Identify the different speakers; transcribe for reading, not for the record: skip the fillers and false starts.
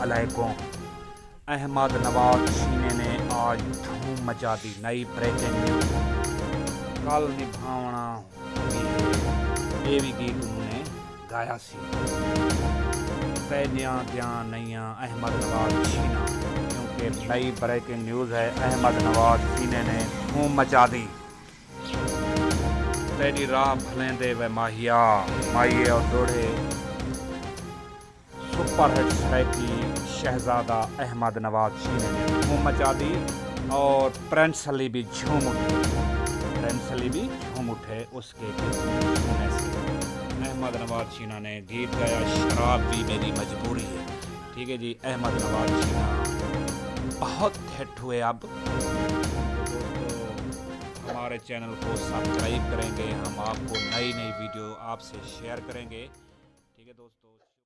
Speaker 1: अलैकुम। अहमद नवाज शीने ने आज धूम मचा दी। नई ब्रेकिंग न्यूज। कल निभावना ये भी गीत उन्होंने गाया सी। पैदियां दियां नैया अहमद नवाज शीना, क्योंकि नई ब्रेकिंग न्यूज़ है। अहमद नवाज शीने ने धूम मचा दी। तेरी राह भलेंदे व माहिया माइये और दोड़े सुपर हिट्स है कि शहजादा अहमद नवाज शीने ने धूम मचा दी और प्रिंस अली भी झूम उठे उसके गीत सुनने से। अहमद नवाज शीना ने गीत गाया शराब भी मेरी मजबूरी है। ठीक है जी, अहमद नवाज शीना बहुत हिट हुए। अब दोस्तों हमारे चैनल को सब्सक्राइब करेंगे, हम आपको नई वीडियो आपसे शेयर करेंगे। ठीक है दोस्तों।